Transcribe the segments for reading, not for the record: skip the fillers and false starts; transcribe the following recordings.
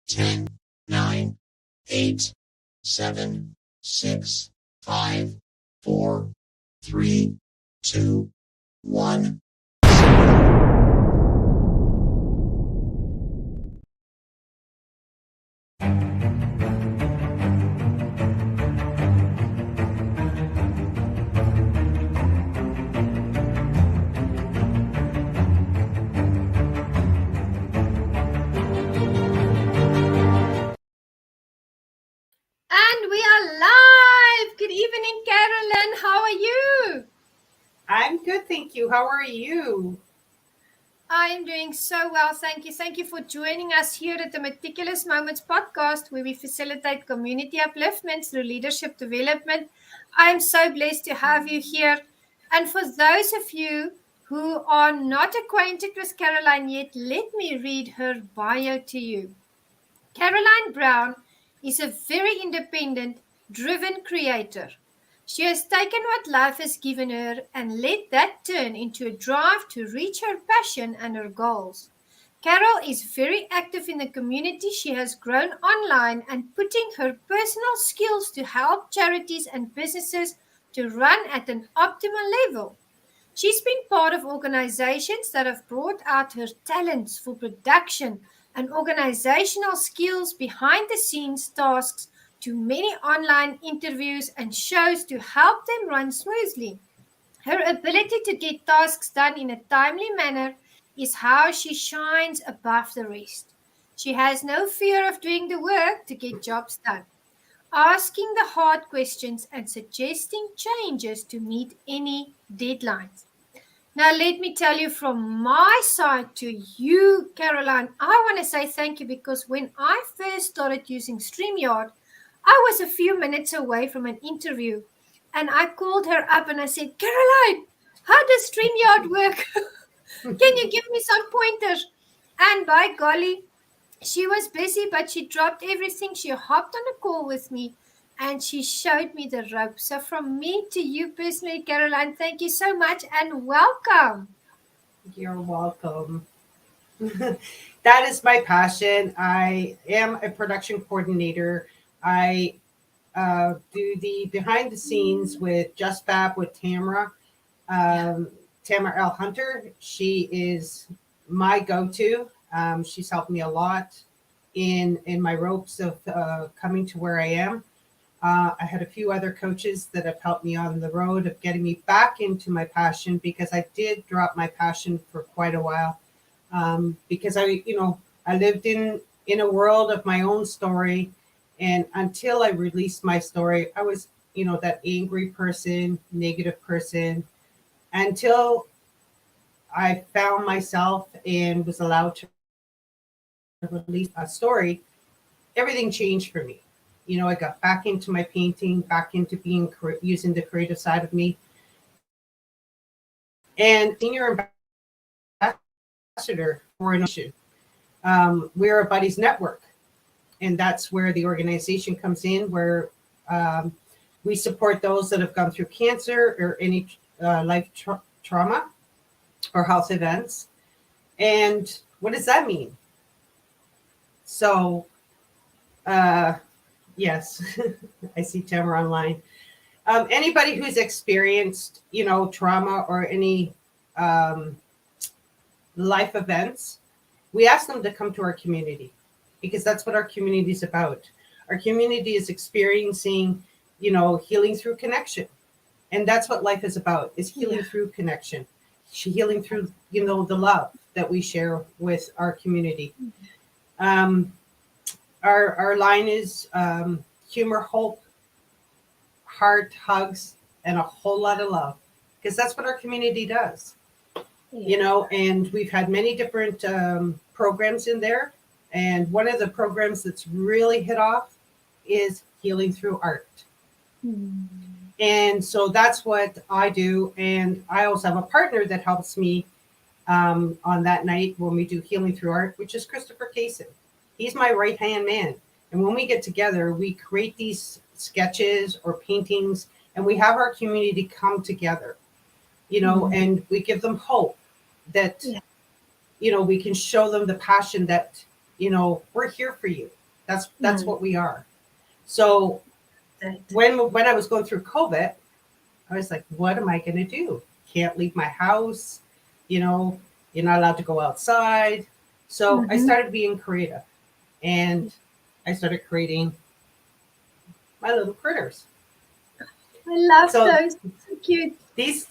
10, 9, 8, 7, 6, 5, 4, 3, 2, 1. And we are live. Good evening, Carolyn. How are you? I'm good, thank you. How are you? I'm doing so well, thank you. Thank you for joining us here at the Meticulous Moments podcast, where we facilitate community upliftment through leadership development. I'm so blessed to have you here. And for those of you who are not acquainted with Caroline yet, let me read her bio to you. Caroline Brown is a very independent, driven creator. She has taken what life has given her and let that turn into a drive to reach her passion and her goals. Carol is very active in the community she has grown online and putting her personal skills to help charities and businesses to run at an optimal level. She's been part of organizations that have brought out her talents for production and organizational skills behind the scenes tasks to many online interviews and shows to help them run smoothly. Her ability to get tasks done in a timely manner is how she shines above the rest. She has no fear of doing the work to get jobs done, asking the hard questions and suggesting changes to meet any deadlines. Now, let me tell you from my side to you, Caroline, I want to say thank you because when I first started using StreamYard, I was a few minutes away from an interview and I called her up and I said, Caroline, how does StreamYard work? Can you give me some pointers? And by golly, she was busy, but she dropped everything. She hopped on a call with me and she showed me the ropes. So, from me to you personally, Caroline, thank you so much and welcome. You're welcome. That is my passion. I am a production coordinator. I do the behind the scenes with Just Fab with Tamara. Tamara L. Hunter. She is my go-to. She's helped me a lot in my ropes of coming to where I am. I had a few other coaches that have helped me on the road of getting me back into my passion because I did drop my passion for quite a while. Because I lived in a world of my own story, and until I released my story, I was that angry person, negative person, until I found myself and was allowed to release a story. Everything changed for me. I got back into my painting, back into using the creative side of me, and senior ambassador for an issue. We're a buddies network, and that's where the organization comes in, where we support those that have gone through cancer or any life trauma or health events. And what does that mean? So, yes, I see Tamara online. Anybody who's experienced, trauma or any life events, we ask them to come to our community because that's what our community is about. Our community is experiencing, healing through connection. And that's what life is about, is healing through connection. Healing through, the love that we share with our community. Our line is humor, hope, heart, hugs, and a whole lot of love, because that's what our community does. And we've had many different programs in there. And one of the programs that's really hit off is healing through art. And so that's what I do. And I also have a partner that helps me on that night when we do healing through art, which is Christopher Kaysen. He's my right-hand man. And when we get together, we create these sketches or paintings, and we have our community come together, and we give them hope that, we can show them the passion that we're here for you. That's what we are. So when I was going through COVID, I was like, what am I going to do? Can't leave my house. You're not allowed to go outside. So I started being creative, and I started creating my little critters. I love those. So cute. These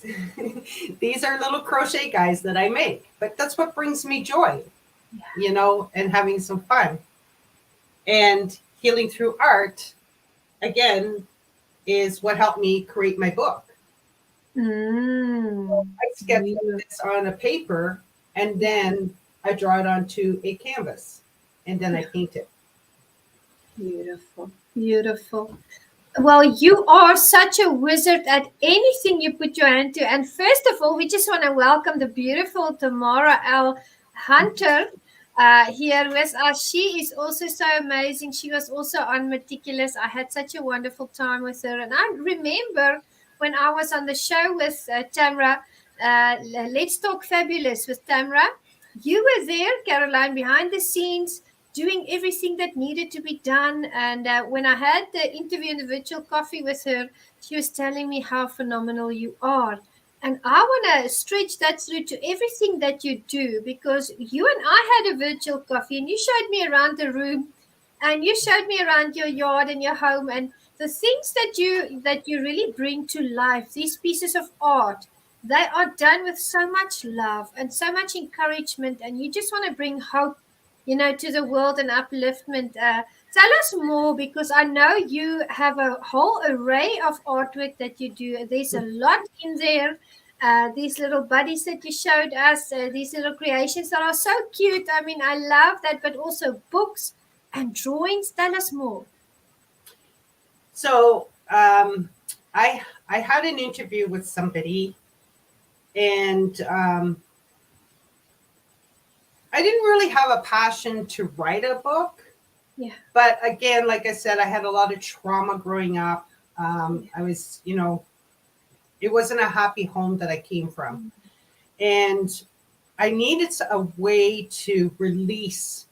these are little crochet guys that I make, but that's what brings me joy, and having some fun. And healing through art, again, is what helped me create my book. So I sketch this on a paper, and then I draw it onto a canvas, and then I paint it. Beautiful, beautiful. Well, you are such a wizard at anything you put your hand to. And first of all, we just want to welcome the beautiful Tamara L. Hunter here with us. She is also so amazing. She was also on Meticulous. I had such a wonderful time with her. And I remember when I was on the show with Tamara, Let's Talk Fabulous with Tamara. You were there, Caroline, behind the scenes, doing everything that needed to be done. And when I had the interview in the virtual coffee with her, she was telling me how phenomenal you are. And I want to stretch that through to everything that you do, because you and I had a virtual coffee and you showed me around the room and you showed me around your yard and your home and the things that you really bring to life, these pieces of art. They are done with so much love and so much encouragement, and you just want to bring hope to the world and upliftment. Tell us more, because I know you have a whole array of artwork that you do. There's a lot in there. These little buddies that you showed us, these little creations that are so cute. I mean, I love that, but also books and drawings. Tell us more. So I had an interview with somebody, and I didn't really have a passion to write a book. Yeah. But again, like I said, I had a lot of trauma growing up. I was, it wasn't a happy home that I came from. And I needed a way to release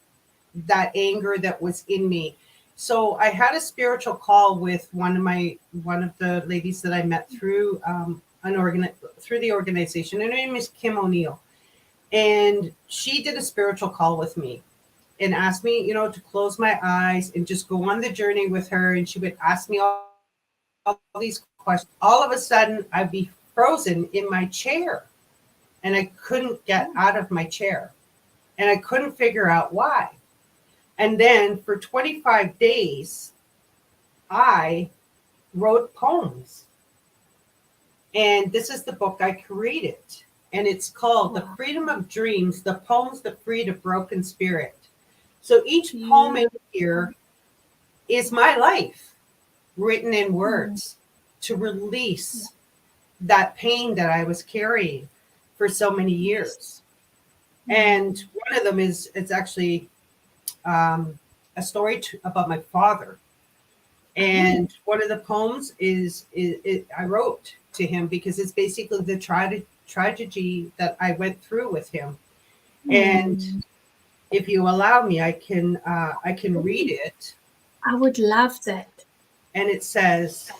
that anger that was in me. So I had a spiritual call with one of the ladies that I met through through the organization. Her name is Kim O'Neill. And she did a spiritual call with me and asked me, to close my eyes and just go on the journey with her. And she would ask me all these questions. All of a sudden, I'd be frozen in my chair, and I couldn't get out of my chair, and I couldn't figure out why. And then for 25 days, I wrote poems. And this is the book I created. And it's called The Freedom of Dreams, the Poems that Freed a Broken Spirit. So each poem in here is my life written in words to release that pain that I was carrying for so many years. And one of them it's actually a story about my father. And one of the poems is I wrote to him because it's basically the tragedy that I went through with him. And if you allow me, I can read it. I would love that. And it says,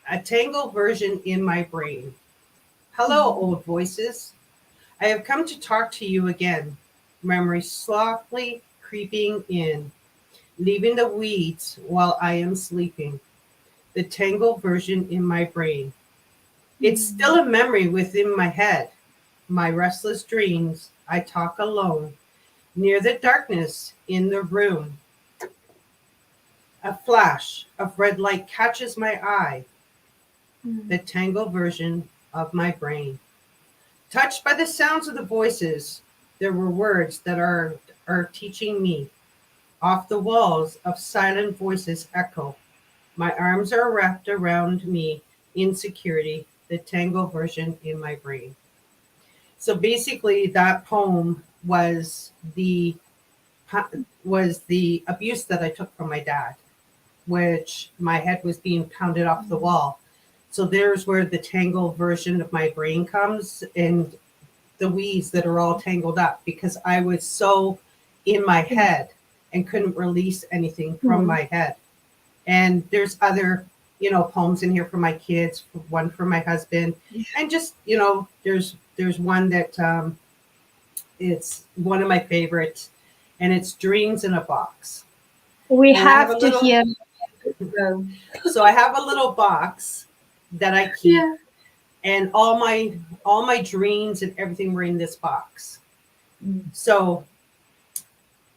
a tangled version in my brain. Hello, old voices. I have come to talk to you again. Memory softly creeping in, leaving the weeds while I am sleeping. The tangled version in my brain. It's still a memory within my head. My restless dreams, I talk alone. Near the darkness in the room. A flash of red light catches my eye. The tangled version of my brain. Touched by the sounds of the voices, there were words that are teaching me. Off the walls of silent voices echo. My arms are wrapped around me in security, the tangled version in my brain. So basically that poem was the abuse that I took from my dad, which my head was being pounded off the wall. So there's where the tangled version of my brain comes, and the weeds that are all tangled up because I was so in my head and couldn't release anything from my head. And there's other, poems in here for my kids, one for my husband, and just, there's one that it's one of my favorites, and it's Dreams in a Box. We And I have have a to little, hear. so I have a little box that I keep, Yeah. and all my dreams and everything were in this box. So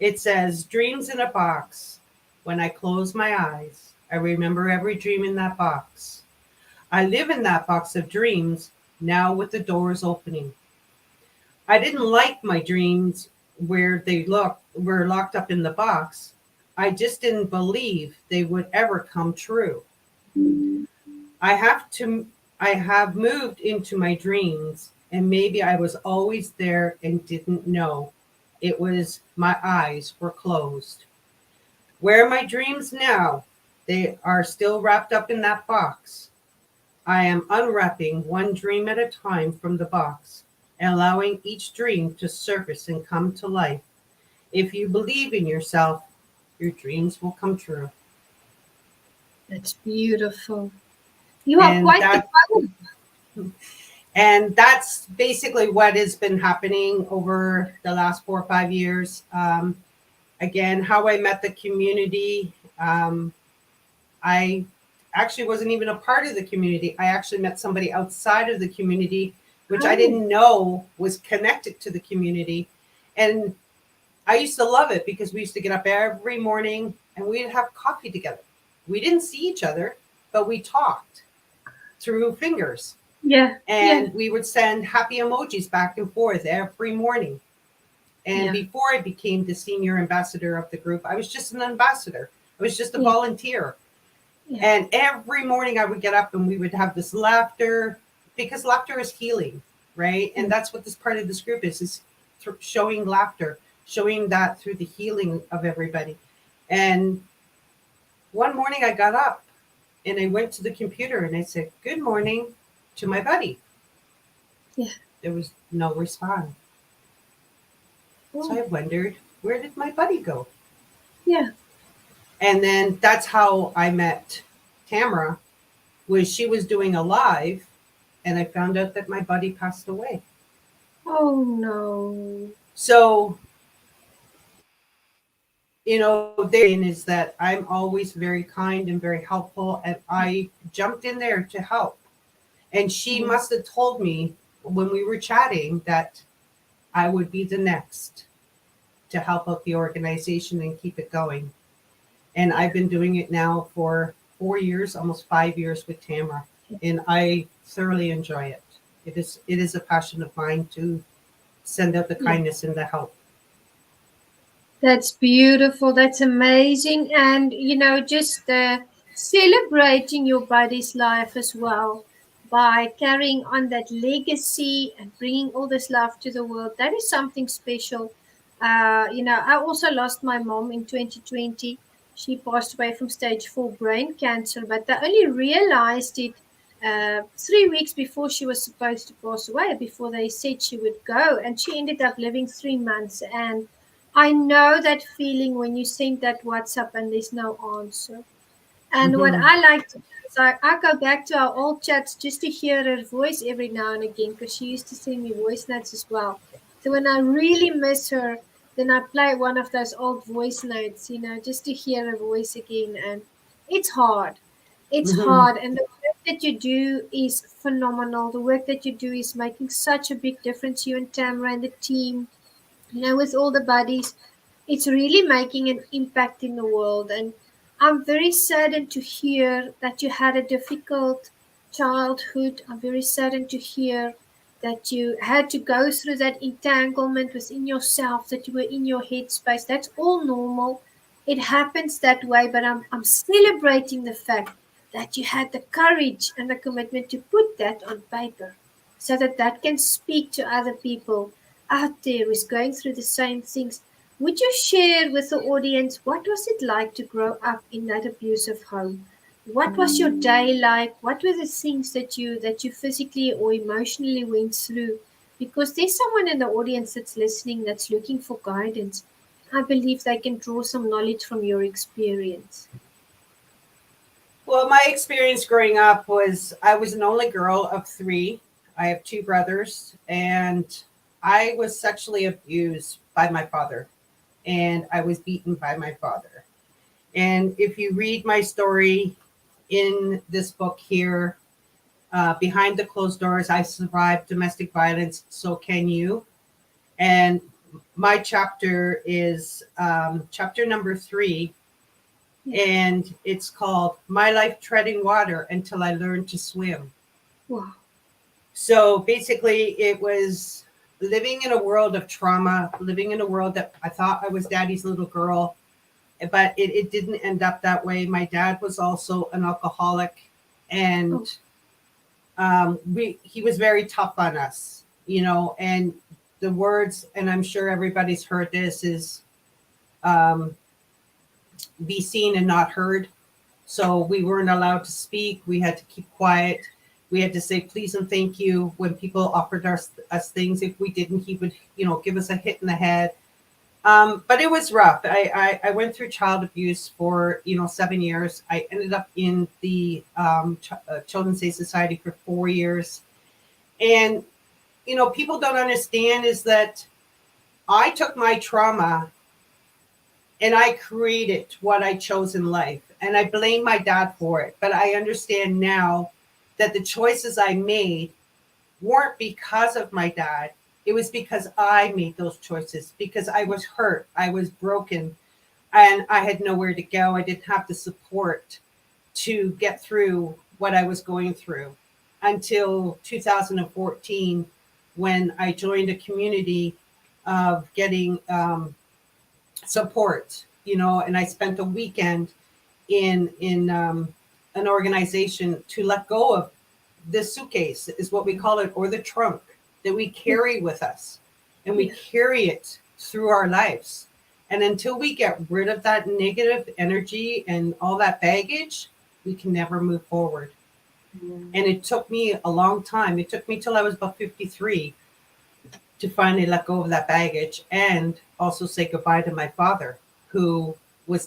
it says, Dreams in a box. When I close my eyes, I remember every dream in that box. I live in that box of dreams now with the doors opening. I didn't like my dreams where they were locked up in the box. I just didn't believe they would ever come true. I have moved into my dreams, and maybe I was always there and didn't know. It was my eyes were closed. Where are my dreams now? They are still wrapped up in that box. I am unwrapping one dream at a time from the box and allowing each dream to surface and come to life. If you believe in yourself, your dreams will come true. That's beautiful. You are And quite the that poet. and that's basically what has been happening over the last 4 or 5 years. Again, how I met the community. I actually wasn't even a part of the community. I actually met somebody outside of the community, which I Oh, didn't know was connected to the community. And I used to love it because we used to get up every morning and we'd have coffee together. We didn't see each other, but we talked through fingers. yeah, yeah, And we would send happy emojis back and forth every morning. And yeah, before I became the senior ambassador of the group, I was just an ambassador. I was just a yeah, volunteer. yeah, And every morning I would get up and we would have this laughter, because laughter is healing, right? And that's what this part of this group is showing laughter, showing that through the healing of everybody. And one morning I got up and I went to the computer and I said, "Good morning," to my buddy. yeah. There was no response. So Oh, I wondered, where did my buddy go? yeah. And then that's how I met Tamara, was she was doing a live and I found out that my buddy passed away. Oh no. So, there is that I'm always very kind and very helpful, and I jumped in there to help. And she Mm. must have told me when we were chatting that I would be the next to help out the organization and keep it going. And I've been doing it now for 4 years, almost 5 years with Tamara, and I thoroughly enjoy it. It is a passion of mine to send out the Yeah. kindness and the help. That's beautiful. That's amazing. And, just celebrating your body's life as well by carrying on that legacy and bringing all this love to the world. That is something special. I also lost my mom in 2020. She passed away from stage 4 brain cancer, but I only realized it 3 weeks before she was supposed to pass away, before they said she would go. And she ended up living 3 months. And I know that feeling when you send that WhatsApp and there's no answer. And what Hmm. I like to do is I go back to our old chats just to hear her voice every now and again, because she used to send me voice notes as well. So when I really miss her, then I play one of those old voice notes, just to hear her voice again. And it's hard. It's Hmm. hard. And the work that you do is phenomenal. The work that you do is making such a big difference, you and Tamara and the team, with all the buddies. It's really making an impact in the world. And I'm very saddened to hear that you had a difficult childhood. I'm very saddened to hear that you had to go through that entanglement within yourself, that you were in your headspace. That's all normal. It happens that way, but I'm celebrating the fact that you had the courage and the commitment to put that on paper so that that can speak to other people out there who's going through the same things. Would you share with the audience what was it like to grow up in that abusive home? What was your day like? What were the things that you physically or emotionally went through? Because there's someone in the audience that's listening that's looking for guidance. I believe they can draw some knowledge from your experience. Well, my experience growing up was I was an only girl of three. I have two brothers, and I was sexually abused by my father, and I was beaten by my father. And if you read my story in this book here, Behind the Closed Doors, I Survived Domestic Violence, So Can You. And my chapter is chapter number 3, and it's called My Life Treading Water Until I Learned to Swim. Wow. So basically, it was living in a world of trauma, living in a world that I thought I was daddy's little girl, but it didn't end up that way. My dad was also an alcoholic, and he was very tough on us, and the words, and I'm sure everybody's heard this, is be seen and not heard. So we weren't allowed to speak. We had to keep quiet. We had to say please and thank you when people offered us things. If we didn't, he would, give us a hit in the head. But it was rough. I went through child abuse for 7 years. I ended up in the Children's Day Society for 4 years. And people don't understand is that I took my trauma and I created what I chose in life. And I blame my dad for it. But I understand now that the choices I made weren't because of my dad. It was because I made those choices, because I was hurt, I was broken, and I had nowhere to go. I didn't have the support to get through what I was going through until 2014, when I joined a community of getting support, and I spent a weekend in an organization to let go of this suitcase, is what we call it, or the trunk that we carry with us, and we carry it through our lives. And until we get rid of that negative energy and all that baggage, we can never move forward. And it took me a long time. It took me till I was about 53 to finally let go of that baggage, and also say goodbye to my father, who was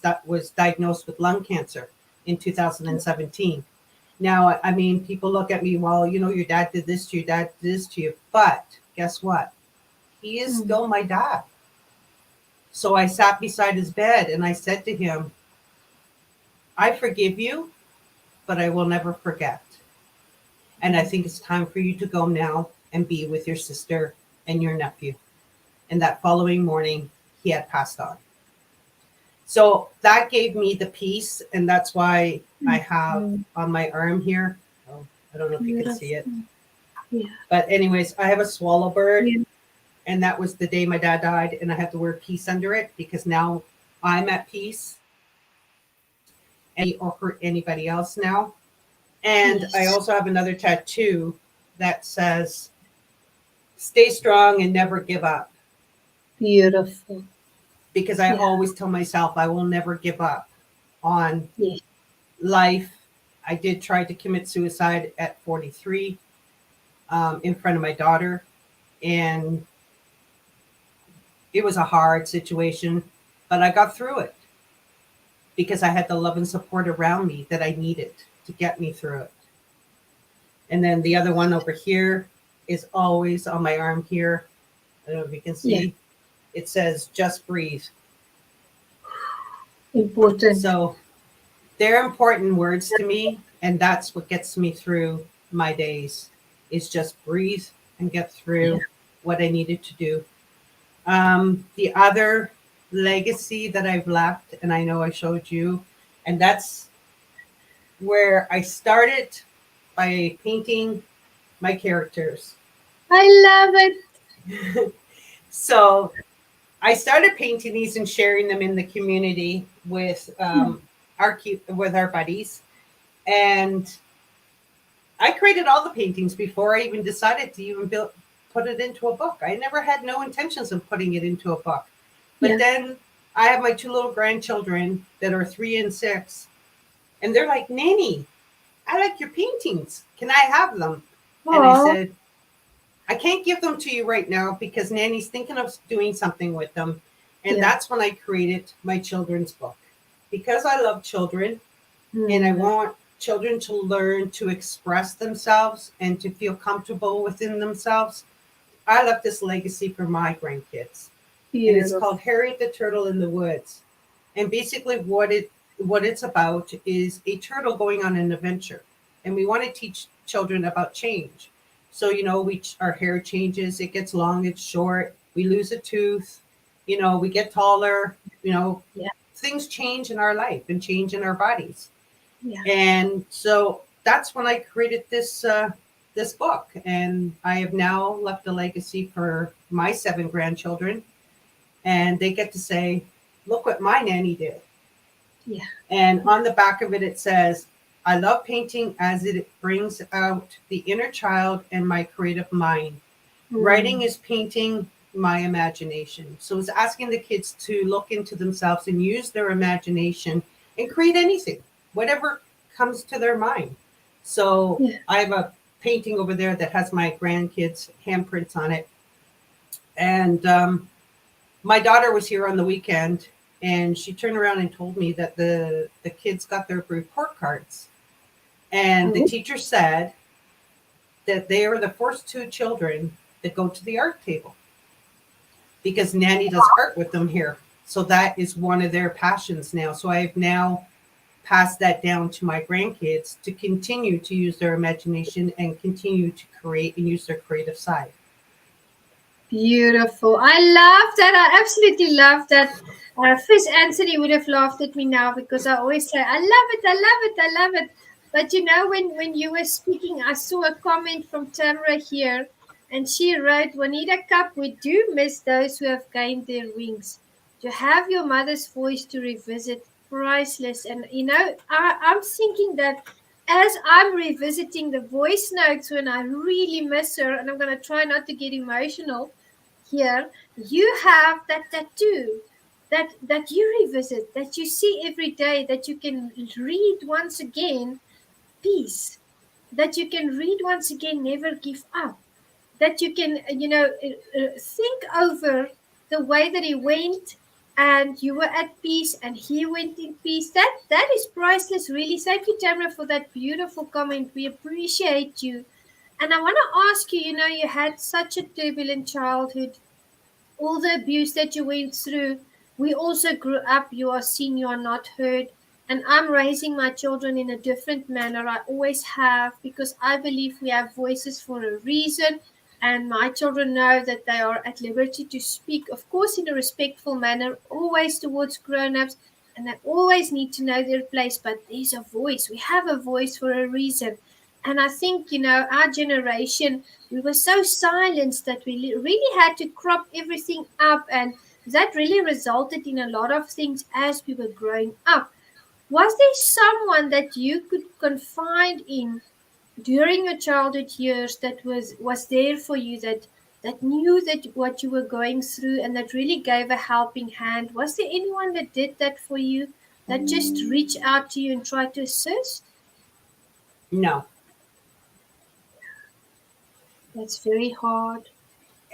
diagnosed with lung cancer in 2017. Now, I mean, people look at me, well, your dad did this to you, dad did this to you. But guess what? He is still my dad. So I sat beside his bed and I said to him, I forgive you, but I will never forget. And I think it's time for you to go now and be with your sister and your nephew. And that following morning, he had passed on. So that gave me the peace, and that's why I have on my arm here. Oh, I don't know if you can see it. Yeah. But anyways, I have a swallow bird, Yeah. and that was the day my dad died, and I had the word peace under it, because now I'm at peace and or hurt anybody else now. And I Yes. also have another tattoo that says, stay strong and never give up. Beautiful. Because I Yeah. always tell myself I will never give up on Yes. life. I did try to commit suicide at 43 in front of my daughter. And it was a hard situation, but I got through it because I had the love and support around me that I needed to get me through it. And then the other one over here is always on my arm here. I don't know if you can see. Yeah. It says, just breathe. Important. So they're important words to me. And that's what gets me through my days, is just breathe and get through what I needed to do. The other legacy that I've left, and I know I showed you, and that's where I started by painting my characters. I love it. So I started painting these and sharing them in the community with our buddies, and I created all the paintings before I even decided to even put it into a book. I never had no intentions of putting it into a book. But then I have my two little grandchildren that are 3 and 6, and they're like, Nanny, I like your paintings. Can I have them? Aww. And I said, I can't give them to you right now because Nanny's thinking of doing something with them. And that's when I created my children's book. Because I love children and I want children to learn to express themselves and to feel comfortable within themselves, I left this legacy for my grandkids. And it's called Harriet the Turtle in the Woods. And basically what it's about is a turtle going on an adventure. And we want to teach children about change. So, our hair changes, it gets long, it's short, we lose a tooth, we get taller, things change in our life and change in our bodies. Yeah. And so that's when I created this book. And I have now left a legacy for my 7 grandchildren. And they get to say, look what my nanny did. Yeah. And on the back of it, it says, I love painting as it brings out the inner child and my creative mind. Writing is painting my imagination. So it's asking the kids to look into themselves and use their imagination and create anything, whatever comes to their mind. So I have a painting over there that has my grandkids' handprints on it. And my daughter was here on the weekend, and she turned around and told me that the kids got their report cards. And the teacher said that they are the first 2 children that go to the art table because Nanny does art with them here. So that is one of their passions now. So I've now passed that down to my grandkids to continue to use their imagination and continue to create and use their creative side. Beautiful. I love that. I absolutely love that. Fish Anthony would have laughed at me now because I always say, I love it, I love it, I love it. But when you were speaking, I saw a comment from Tamara here, and she wrote, Juanita Kapp, we do miss those who have gained their wings. To have your mother's voice to revisit, priceless. And, I'm thinking that as I'm revisiting the voice notes when I really miss her, and I'm going to try not to get emotional here, you have that tattoo that you revisit, that you see every day, that you can read once again, peace, that you can read once again, never give up, that you can, think over the way that he went and you were at peace and he went in peace. That is priceless, really. Thank you, Tamara, for that beautiful comment. We appreciate you. And I want to ask you, you had such a turbulent childhood, all the abuse that you went through. We also grew up, you are seen, you are not heard. And I'm raising my children in a different manner. I always have, because I believe we have voices for a reason. And my children know that they are at liberty to speak, of course, in a respectful manner, always towards grown-ups. And they always need to know their place. But there's a voice. We have a voice for a reason. And I think, our generation, we were so silenced that we really had to crop everything up. And that really resulted in a lot of things as we were growing up. Was there someone that you could confide in during your childhood years that was there for you, that knew that what you were going through and that really gave a helping hand? Was there anyone that did that for you, that just reached out to you and tried to assist? No. That's very hard.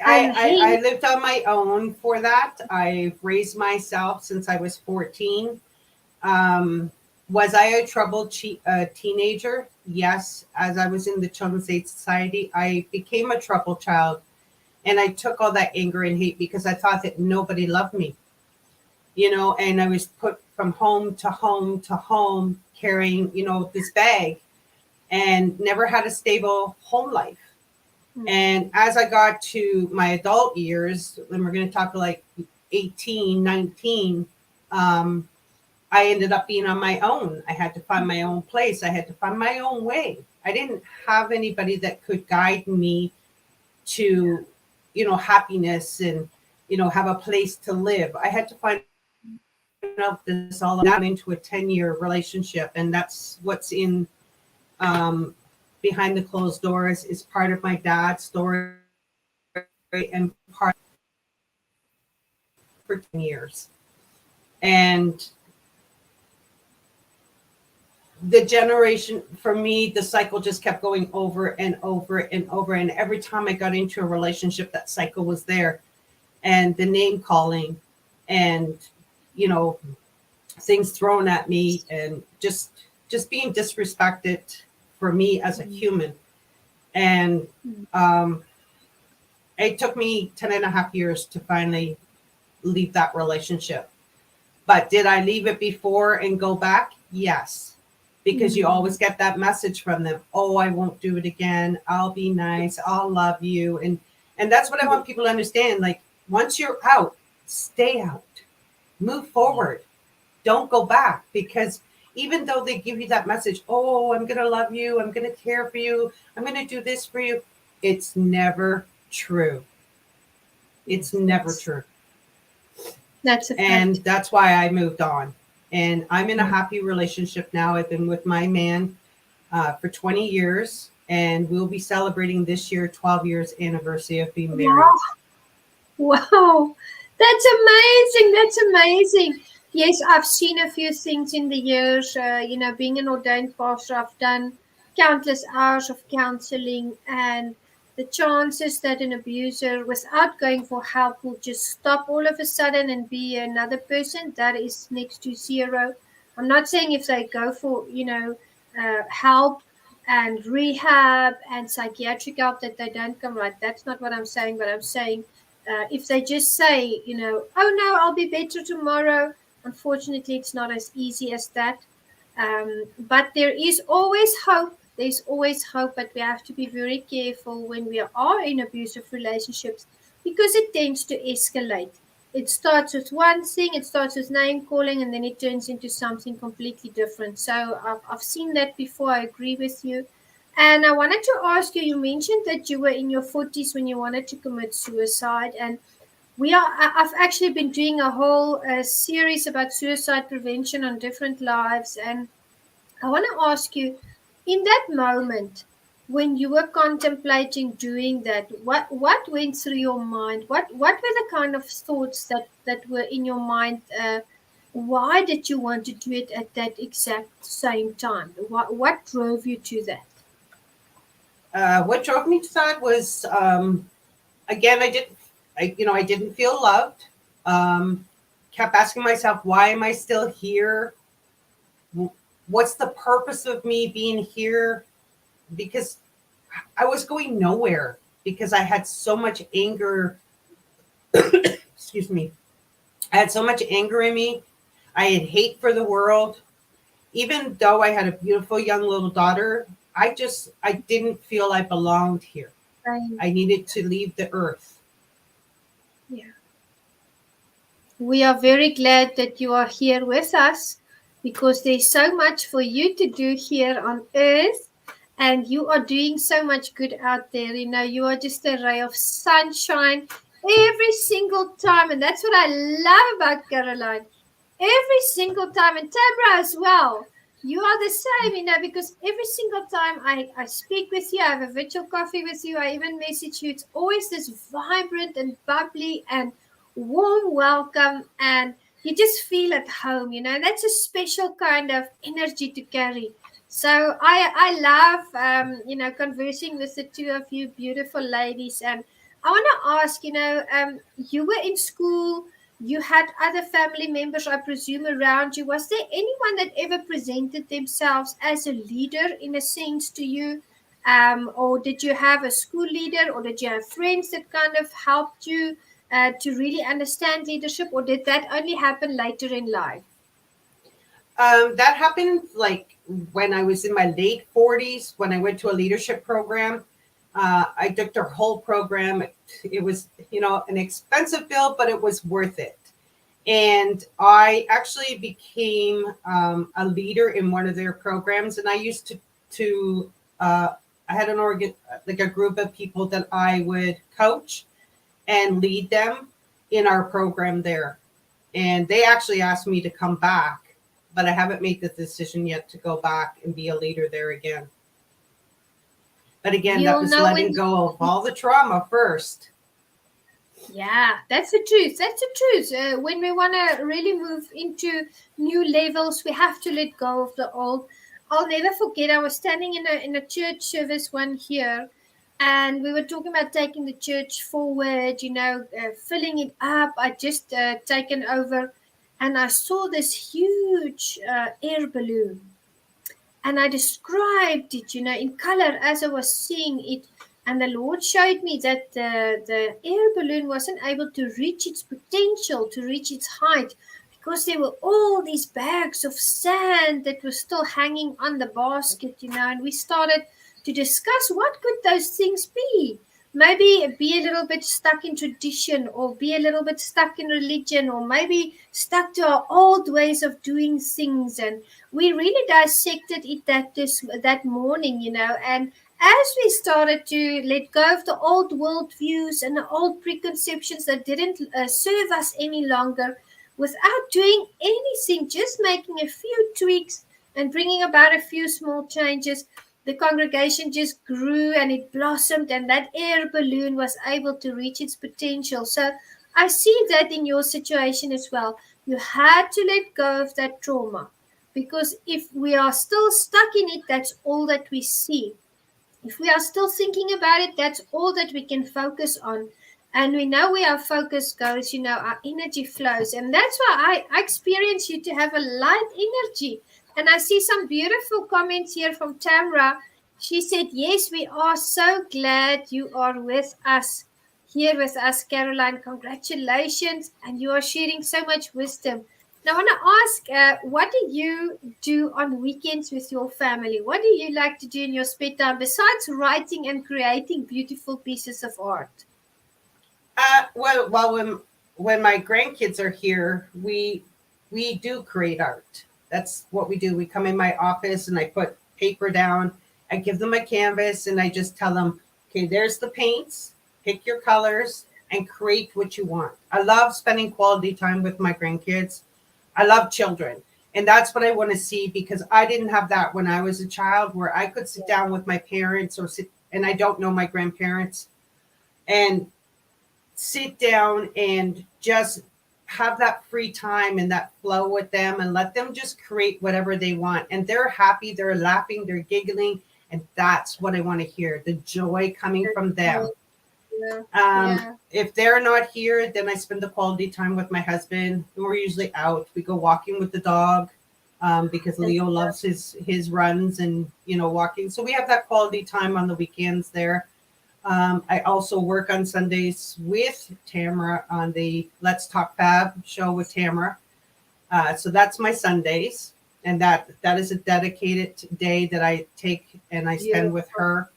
I lived on my own for that. I've raised myself since I was 14. Was I a troubled teenager? Yes. As I was in the Children's Aid Society, I became a troubled child. And I took all that anger and hate because I thought that nobody loved me. And I was put from home to home to home carrying, this bag and never had a stable home life. And as I got to my adult years, and we're going to talk like 18, 19, I ended up being on my own. I had to find my own place. I had to find my own way. I didn't have anybody that could guide me to, happiness and, have a place to live. I had to find out this all into a 10-year relationship. And that's what's in Behind the Closed Doors, is part of my dad's story and part for 10 years. And the generation, for me, the cycle just kept going over and over and over. And every time I got into a relationship, that cycle was there. And the name calling, and, you know, things thrown at me, and just being disrespected for me as a human. And it took me 10.5 years to finally leave that relationship. But did I leave it before and go back? Yes. Because you always get that message from them. Oh, I won't do it again. I'll be nice. I'll love you. And that's what I want people to understand. Like, once you're out, stay out. Move forward. Don't go back, because even though they give you that message, oh, I'm going to love you, I'm going to care for you, I'm going to do this for you, it's never true. It's never true. That's a fact. And that's why I moved on. And I'm in a happy relationship now. I've been with my man for 20 years, and we'll be celebrating this year 12 years anniversary of being married. Wow. That's amazing. That's amazing. Yes, I've seen a few things in the years. Being an ordained pastor, I've done countless hours of counseling, and the chances that an abuser, without going for help, will just stop all of a sudden and be another person, that is next to zero. I'm not saying if they go for, help and rehab and psychiatric help that they don't come right. That's not what I'm saying, but I'm saying if they just say, oh no, I'll be better tomorrow. Unfortunately, it's not as easy as that. But there is always hope. There's always hope, but we have to be very careful when we are in abusive relationships, because it tends to escalate. It starts with one thing, it starts with name calling, and then it turns into something completely different. So I've seen that before. I agree with you. And I wanted to ask you, you mentioned that you were in your 40s when you wanted to commit suicide. And I've actually been doing a whole series about suicide prevention on different lives. And I want to ask you, in that moment, when you were contemplating doing that, what went through your mind? What were the kind of thoughts that were in your mind? Why did you want to do it at that exact same time? What drove you to that? What drove me to that was, again, I didn't feel loved. Kept asking myself, why am I still here? What's the purpose of me being here? Because I was going nowhere, because I had so much anger. Excuse me. I had so much anger in me. I had hate for the world. Even though I had a beautiful young little daughter, I didn't feel I belonged here. I needed to leave the earth. Yeah. We are very glad that you are here with us, because there's so much for you to do here on earth, and you are doing so much good out there. You are just a ray of sunshine every single time, and that's what I love about Caroline. Every single time, and Tabra as well. You are the same, because every single time I speak with you, I have a virtual coffee with you, I even message you, it's always this vibrant and bubbly and warm welcome, and you just feel at home, and that's a special kind of energy to carry. So I love conversing with the two of you beautiful ladies. And I want to ask, you were in school, you had other family members, I presume, around you. Was there anyone that ever presented themselves as a leader, in a sense, to you? Or did you have a school leader, or did you have friends that kind of helped you to really understand leadership, or did that only happen later in life? That happened like when I was in my late 40s, when I went to a leadership program. I took their whole program. It was, an expensive bill, but it was worth it. And I actually became a leader in one of their programs. And I used I had a group of people that I would coach and lead them in our program there. And they actually asked me to come back, but I haven't made the decision yet to go back and be a leader there again. But again, that was letting go of all the trauma first. Yeah, that's the truth. That's the truth. When we want to really move into new levels, we have to let go of the old. I'll never forget, I was standing in a church service one year, and we were talking about taking the church forward, filling it up. I just taken over, and I saw this huge air balloon, and I described it, in color as I was seeing it. And the Lord showed me that the air balloon wasn't able to reach its potential, to reach its height, because there were all these bags of sand that were still hanging on the basket, and we started to discuss what could those things be. Maybe be a little bit stuck in tradition, or be a little bit stuck in religion, or maybe stuck to our old ways of doing things. And we really dissected it that morning, and as we started to let go of the old world views and the old preconceptions that didn't serve us any longer, without doing anything, just making a few tweaks and bringing about a few small changes, the congregation just grew and it blossomed, and that air balloon was able to reach its potential. So I see that in your situation as well. You had to let go of that trauma, because if we are still stuck in it, that's all that we see. If we are still thinking about it, that's all that we can focus on. And we know where our focus goes, our energy flows. And that's why I experience you to have a light energy. And I see some beautiful comments here from Tamra. She said, yes, we are so glad you are with us, here with us, Caroline. Congratulations. And you are sharing so much wisdom. Now, I want to ask, what do you do on weekends with your family? What do you like to do in your spare time besides writing and creating beautiful pieces of art? Well, when my grandkids are here, we do create art. That's what we do. We come in my office and I put paper down. I give them a canvas and I just tell them, okay, there's the paints. Pick your colors and create what you want. I love spending quality time with my grandkids. I love children. And that's what I want to see, because I didn't have that when I was a child, where I could sit down with my parents and I don't know my grandparents, and sit down and just have that free time and that flow with them and let them just create whatever they want. And they're happy, they're laughing, they're giggling. And that's what I want to hear, the joy coming from them. If they're not here, then I spend the quality time with my husband. We're usually out. We go walking with the dog, because Leo loves his runs and, walking. So we have that quality time on the weekends there. I also work on Sundays with Tamara on the Let's Talk Fab show with Tamara. So that's my Sundays. And that is a dedicated day that I take and I spend with her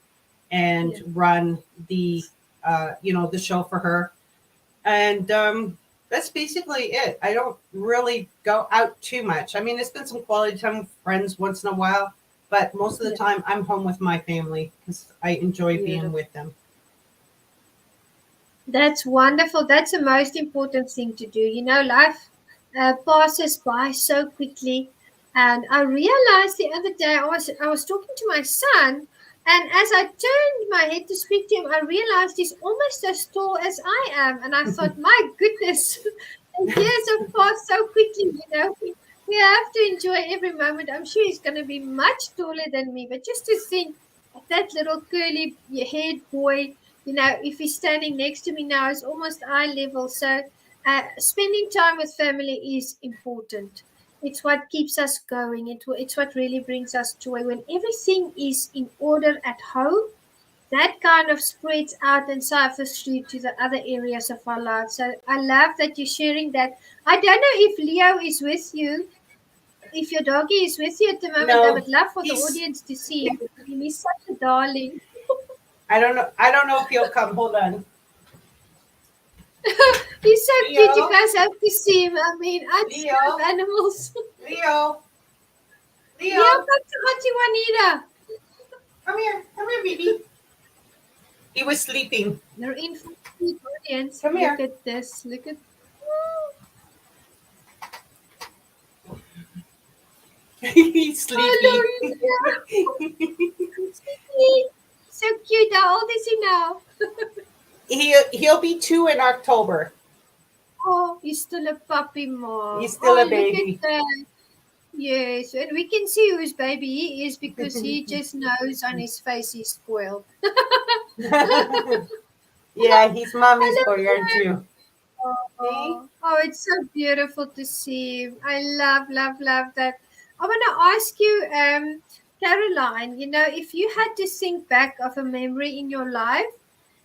and run the show for her. And that's basically it. I don't really go out too much. I mean, it's been some quality time with friends once in a while, but most of the time I'm home with my family because I enjoy being with them. That's wonderful. That's the most important thing to do. Life passes by so quickly. And I realized the other day, I was talking to my son, and as I turned my head to speak to him, I realized he's almost as tall as I am. And I thought, my goodness, the years have passed so quickly, We have to enjoy every moment. I'm sure he's going to be much taller than me. But just to think, that little curly haired boy, if he's standing next to me now, is almost eye level. So spending time with family is important. It's what keeps us going. It's what really brings us joy. When everything is in order at home, that kind of spreads out and suffers through to the other areas of our lives. So I love that you're sharing that. I don't know if Leo is with you. If your doggy is with you at the moment, I would love for the audience to see him. He's such a darling. I don't know if he'll come. Hold on. He's so Leo. Cute. You guys have to see him. I mean, I love animals. Leo, come to Auntie Juanita. Come here, baby. He was sleeping. They're in for the audience. Come here. Look at this. Look at. He's sleeping. So cute. How old is he now? He'll be 2 in October. Oh, he's still a puppy, Mom. He's still a baby. Look at that. Yes, and we can see whose baby he is because he just knows on his face he's spoiled. Yeah, he's I mommy's love boy, aren't you? See? Oh, it's so beautiful to see. I love, love, love that. I want to ask you, Caroline, if you had to think back of a memory in your life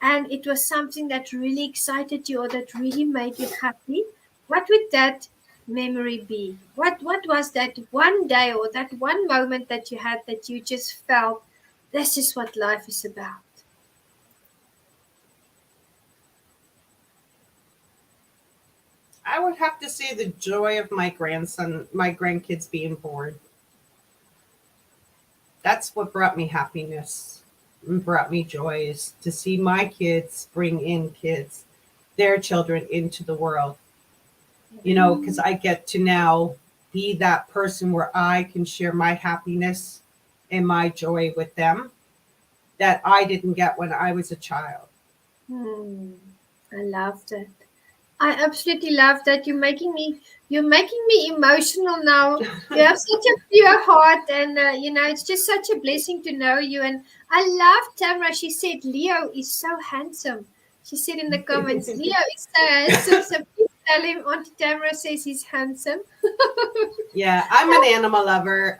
and it was something that really excited you or that really made you happy, what would that memory be? What was that one day or that one moment that you had that you just felt this is what life is about? I would have to say the joy of my grandkids being born. That's what brought me happiness and brought me joy is to see my kids bring in kids, their children into the world. Because I get to now be that person where I can share my happiness and my joy with them that I didn't get when I was a child. Hmm, I love that. I absolutely love that you're making me emotional now. You have such a pure heart, and it's just such a blessing to know you. And I love Tamara. She said Leo is so handsome. She said in the comments, Leo is so handsome. So please tell him Auntie Tamara says he's handsome. Yeah, I'm an animal lover.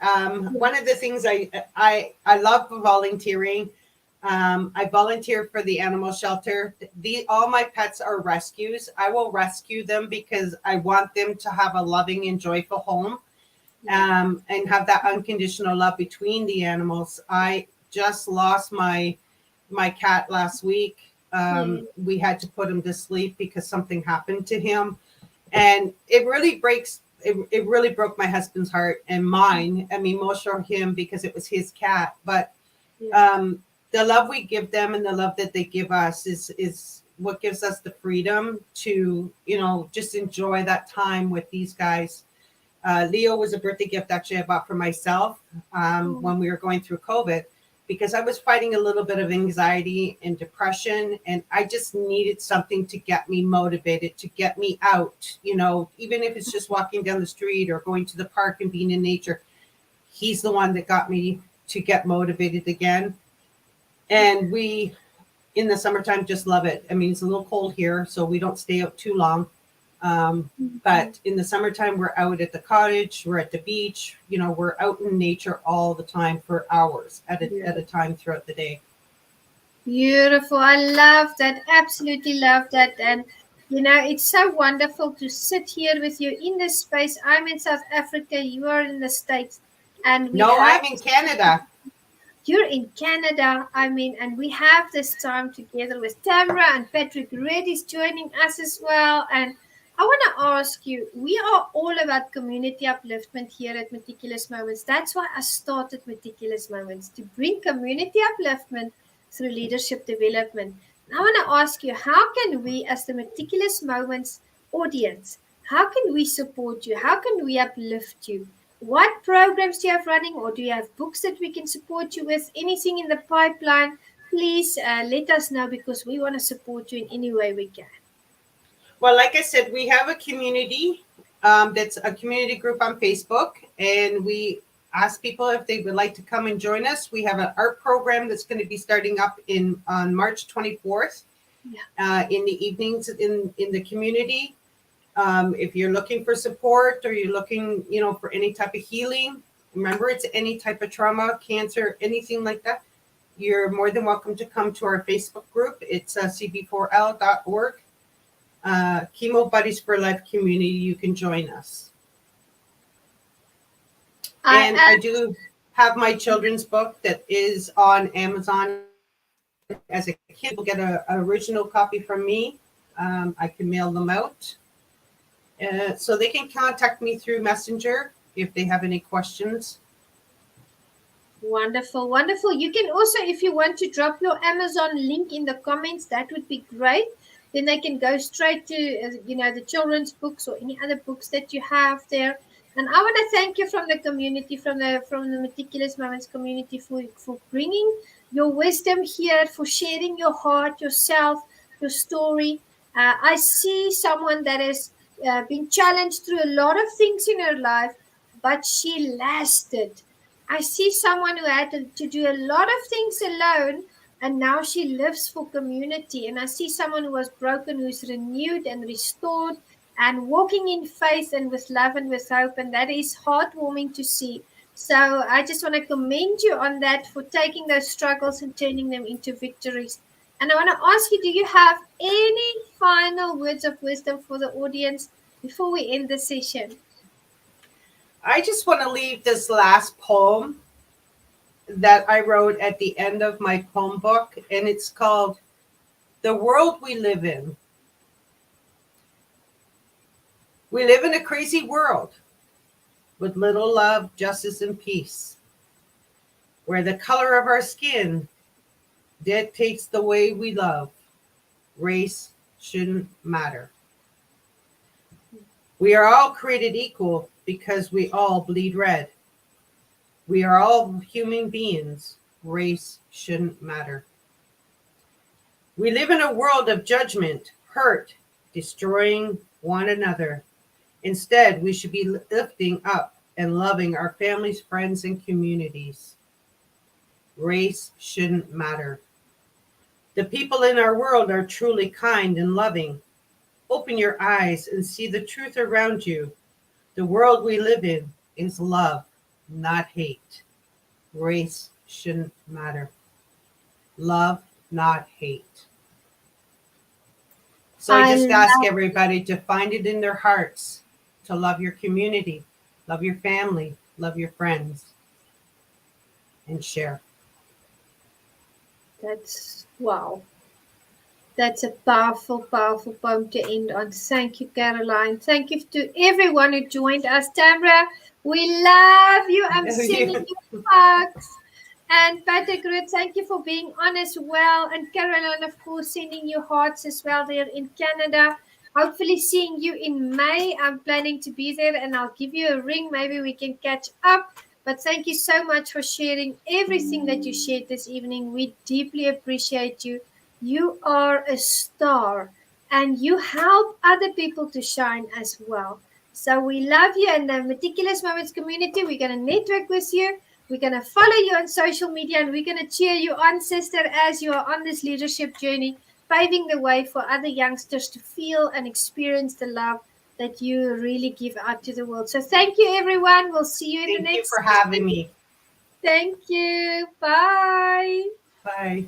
One of the things I love volunteering. I volunteer for the animal shelter. All my pets are rescues. I will rescue them because I want them to have a loving and joyful home, and have that unconditional love between the animals. I just lost my cat last week. Yeah. We had to put him to sleep because something happened to him, and it really broke my husband's heart and mine. I mean, more so him because it was his cat, but Yeah. the love we give them and the love that they give us is what gives us the freedom to just enjoy that time with these guys. Leo was a birthday gift actually I bought for myself when we were going through COVID, because I was fighting a little bit of anxiety and depression, and I just needed something to get me motivated, to get me out, even if it's just walking down the street or going to the park and being in nature. He's the one that got me to get motivated again. And we, in the summertime, just love it. I mean, it's a little cold here, so we don't stay out too long. But in the summertime, we're out at the cottage, we're at the beach, we're out in nature all the time for hours at a time throughout the day. Beautiful. I love that. Absolutely love that. And it's so wonderful to sit here with you in this space. I'm in South Africa, you are in the States, and we No, have I'm in Canada. you're in Canada. I mean, and we have this time together with Tamara, and Patrick Red is joining us as well. And I want to ask you, we are all about community upliftment here at Meticulous Moments. That's why I started Meticulous Moments, to bring community upliftment through leadership development. And I want to ask you, how can we, as the Meticulous Moments audience, how can we support you? How can we uplift you? What programs do you have running, or do you have books that we can support you with? Anything in the pipeline? Please let us know, because we want to support you in any way we can. Well, like I said, we have a community that's a community group on Facebook, and we ask people if they would like to come and join us. We have an art program that's going to be starting up on March 24th in the evenings in the community. If you're looking for support, or you're looking, for any type of healing, remember, it's any type of trauma, cancer, anything like that, you're more than welcome to come to our Facebook group. It's cb4l.org. Chemo Buddies for Life community. You can join us. And I do have my children's book that is on Amazon. As a kid, will get an original copy from me. I can mail them out. So they can contact me through Messenger if they have any questions. Wonderful, wonderful. You can also, if you want to drop your Amazon link in the comments, that would be great. Then they can go straight to, the children's books or any other books that you have there. And I want to thank you from the community, from the Meticulous Moments community, for bringing your wisdom here, for sharing your heart, yourself, your story. I see someone that has been challenged through a lot of things in her life, but she lasted. I see someone who had to do a lot of things alone, and now she lives for community. And I see someone who was broken, who's renewed and restored and walking in faith and with love and with hope. And that is heartwarming to see. So I just want to commend you on that, for taking those struggles and turning them into victories. And I want to ask you, do you have any final words of wisdom for the audience before we end the session? I just want to leave this last poem that I wrote at the end of my poem book, and it's called The World We Live In. We live in a crazy world with little love, justice, and peace, where the color of our skin dictates the way we love. Race shouldn't matter. We are all created equal because we all bleed red. We are all human beings. Race shouldn't matter. We live in a world of judgment, hurt, destroying one another. Instead, we should be lifting up and loving our families, friends, and communities. Race shouldn't matter. The people in our world are truly kind and loving. Open your eyes and see the truth around you. The world we live in is love, not hate. Race shouldn't matter. Love, not hate. So I just ask everybody to find it in their hearts to love your community, love your family, love your friends, and share. That's wow. That's a powerful, powerful poem to end on. Thank you, Caroline. Thank you to everyone who joined us. Tamara, we love you. I'm sending you hugs. And Patrick Ruth, thank you for being on as well. And Caroline, of course, sending you hearts as well there in Canada. Hopefully seeing you in May. I'm planning to be there, and I'll give you a ring. Maybe we can catch up. But thank you so much for sharing everything that you shared this evening. We deeply appreciate you. You are a star, and you help other people to shine as well. So we love you, and the Meticulous Moments community, we're going to network with you. We're going to follow you on social media, and we're going to cheer you on, sister, as you are on this leadership journey, paving the way for other youngsters to feel and experience the love that you really give out to the world. So thank you, everyone. We'll see you in the next. Thank you for having me. Thank you. Bye. Bye.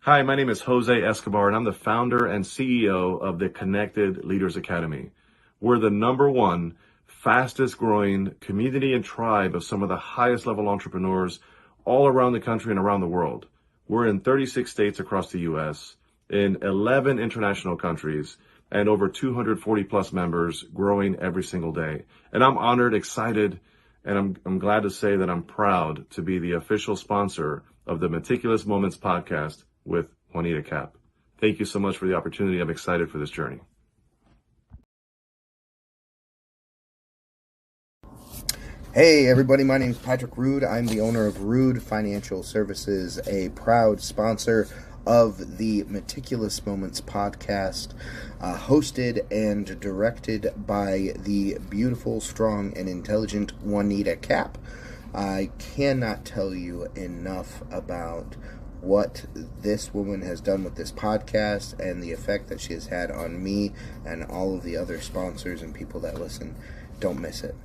Hi, my name is Jose Escobar, and I'm the founder and CEO of the Connected Leaders Academy. We're the #1 fastest growing community and tribe of some of the highest level entrepreneurs all around the country and around the world. We're in 36 states across the U.S., in 11 international countries, and over 240 plus members, growing every single day. And I'm honored, excited, and I'm glad to say that I'm proud to be the official sponsor of the Meticulous Moments podcast with Juanita Kapp. Thank you so much for the opportunity. I'm excited for this journey. Hey everybody, my name is Patrick Rude. I'm the owner of Rude Financial Services, a proud sponsor of the Meticulous Moments podcast, hosted and directed by the beautiful, strong, and intelligent Juanita Kapp. I cannot tell you enough about what this woman has done with this podcast and the effect that she has had on me and all of the other sponsors and people that listen. Don't miss it.